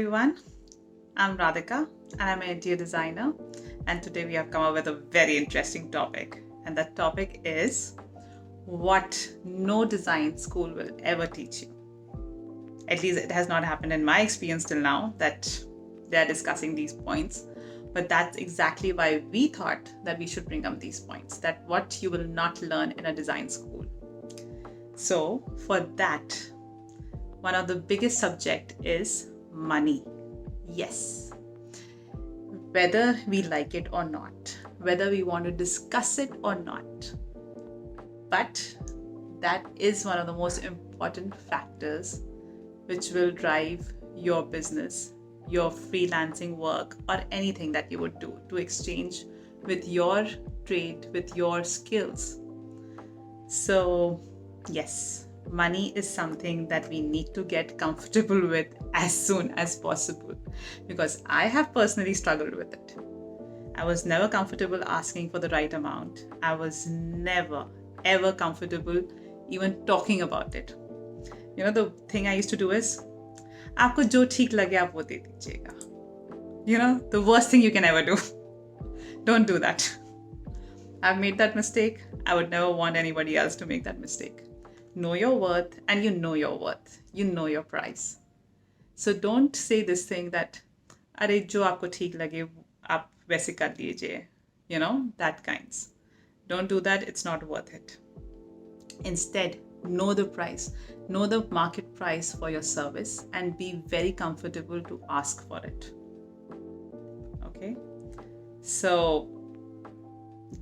everyone, I'm Radhika and I'm an interior designer, and today we have come up with a very interesting topic, and that topic is what no design school will ever teach you. At least it has not happened in my experience till now that they're discussing these points, but that's exactly why we thought that we should bring up these points, that what you will not learn in a design school. So for that, one of the biggest subject is money. Yes. Whether we like it or not, whether we want to discuss it or not. But that is one of the most important factors which will drive your business, your freelancing work, or anything that you would do to exchange with your trade, with your skills. So, yes, money is something that we need to get comfortable with as soon as possible, because I have personally struggled with it. I was never comfortable asking for the right amount. I was never ever comfortable even talking about it. You know, the thing I used to do is, आपको जो ठीक लगे आप वो दे दीजिएगा. You know, the worst thing you can ever do. Don't do that. I've made that mistake. I would never want anybody else to make that mistake. Know your worth, and you know your worth. You know your price. So don't say this thing that, अरे जो आपको ठीक लगे आप वैसे कर लीजिए. You know, that kinds. Don't do that. It's not worth it. Instead, know the price. Know the market price for your service and be very comfortable to ask for it. Okay? So,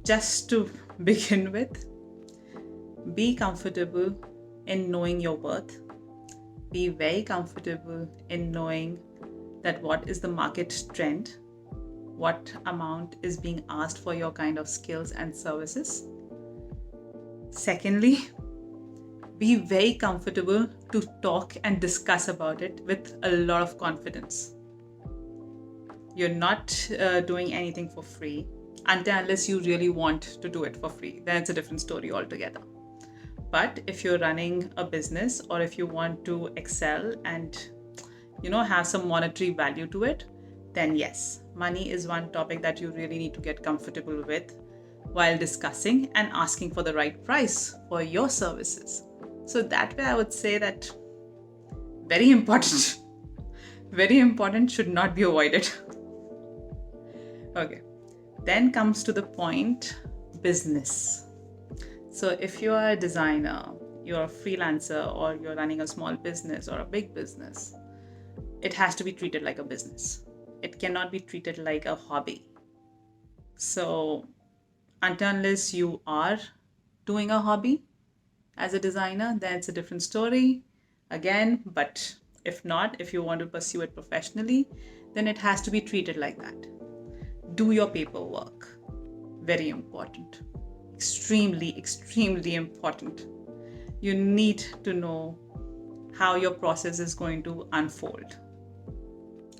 just to begin with, be comfortable in knowing your worth. Be very comfortable in knowing that what is the market trend, what amount is being asked for your kind of skills and services. Secondly, be very comfortable to talk and discuss about it with a lot of confidence. You're not doing anything for free unless you really want to do it for free. Then it's a different story altogether. But if you're running a business, or if you want to excel and have some monetary value to it, then yes, money is one topic that you really need to get comfortable with while discussing and asking for the right price for your services. So that way I would say that very important, very important, should not be avoided. Okay, then comes to the point, business. So if you are a designer, you're a freelancer, or you're running a small business or a big business, it has to be treated like a business. It cannot be treated like a hobby. So unless you are doing a hobby as a designer, then it's a different story again. But if not, if you want to pursue it professionally, then it has to be treated like that. Do your paperwork. Very important. Extremely, extremely important. You need to know how your process is going to unfold.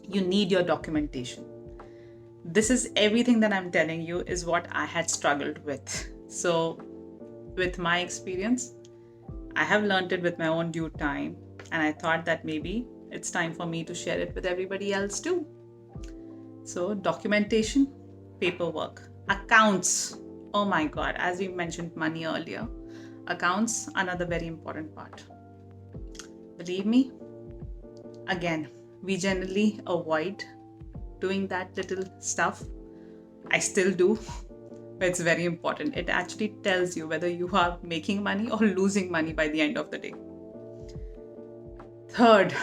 You need your documentation. This is everything that I'm telling you is what I had struggled with. So with my experience, I have learned it with my own due time, and I thought that maybe it's time for me to share it with everybody else too. So documentation, paperwork, accounts. Oh my God, as we mentioned money earlier, accounts, another very important part. Believe me, again, we generally avoid doing that little stuff. I still do, but it's very important. It actually tells you whether you are making money or losing money by the end of the day. Third,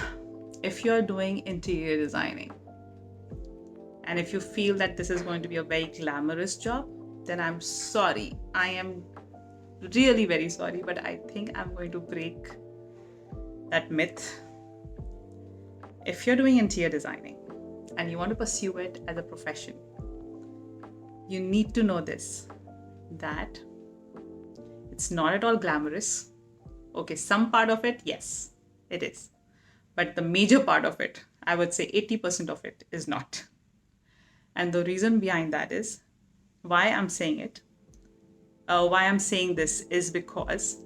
if you're doing interior designing, and if you feel that this is going to be a very glamorous job, then I'm sorry. I am really very sorry, but I think I'm going to break that myth. If you're doing interior designing and you want to pursue it as a profession, you need to know this, that it's not at all glamorous. Okay, some part of it, yes, it is. But the major part of it, I would say 80% of it is not. And the reason behind that is, why I'm saying this is because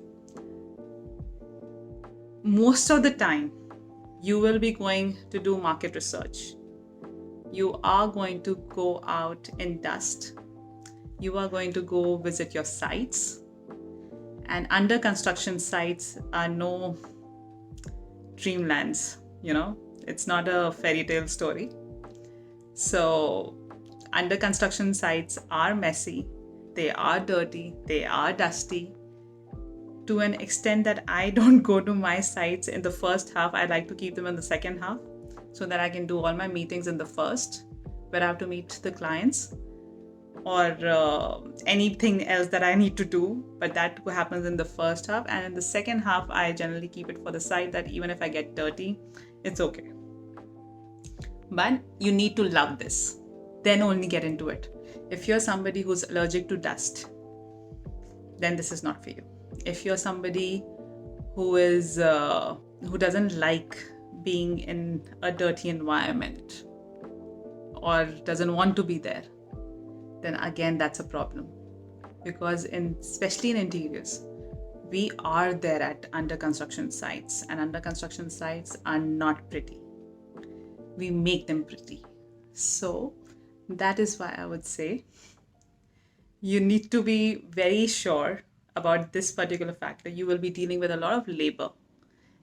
most of the time, You will be going to do market research. You are going to go out in dust. You are going to go visit your sites. And under construction sites are no dreamlands, it's not a fairy tale story. So, under construction sites are messy, they are dirty, they are dusty. To an extent that I don't go to my sites in the first half, I like to keep them in the second half so that I can do all my meetings in the first, where I have to meet the clients or anything else that I need to do. But that happens in the first half. And in the second half, I generally keep it for the site that even if I get dirty, it's okay. But you need to love this. Then only get into it. If you're somebody who's allergic to dust, then this is not for you. If you're somebody who doesn't like being in a dirty environment or doesn't want to be there, then again that's a problem. Because especially in interiors, we are there at under construction sites, and under construction sites are not pretty. We make them pretty. So that is why I would say you need to be very sure about this particular factor. You will be dealing with a lot of labor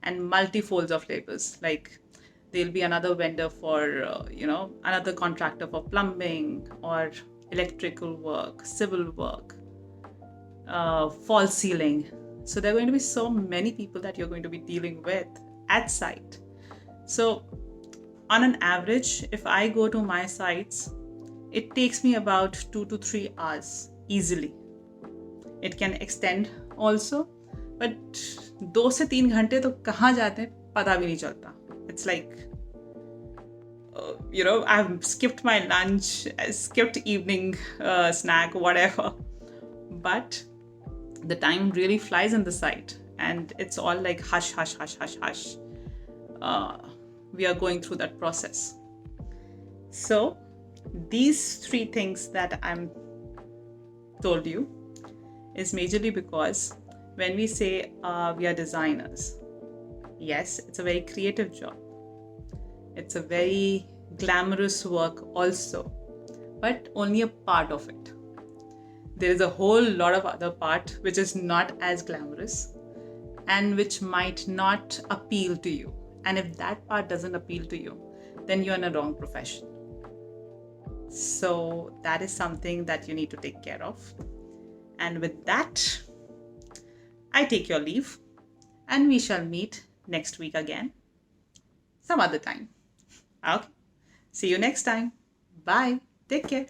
and multifolds of labors. Like there'll be another vendor for, another contractor for plumbing or electrical work, civil work, false ceiling. So there are going to be so many people that you're going to be dealing with at site. So on an average, if I go to my sites, it takes me about 2 to 3 hours easily. It can extend also, but 2 से 3 घंटे तो कहाँ जाते हैं पता भी नहीं चलता. It's like, I've skipped my lunch, I skipped evening snack, whatever. But the time really flies in the site, and it's all like hush, hush, hush, hush, hush. We are going through that process. So these 3 things that I'm told you is majorly because when we say we are designers, yes, it's a very creative job. It's a very glamorous work also, but only a part of it. There is a whole lot of other part which is not as glamorous and which might not appeal to you. And if that part doesn't appeal to you, then you're in a wrong profession. So that is something that you need to take care of. And with that, I take your leave, and we shall meet next week again, some other time. Okay. See you next time. Bye. Take care.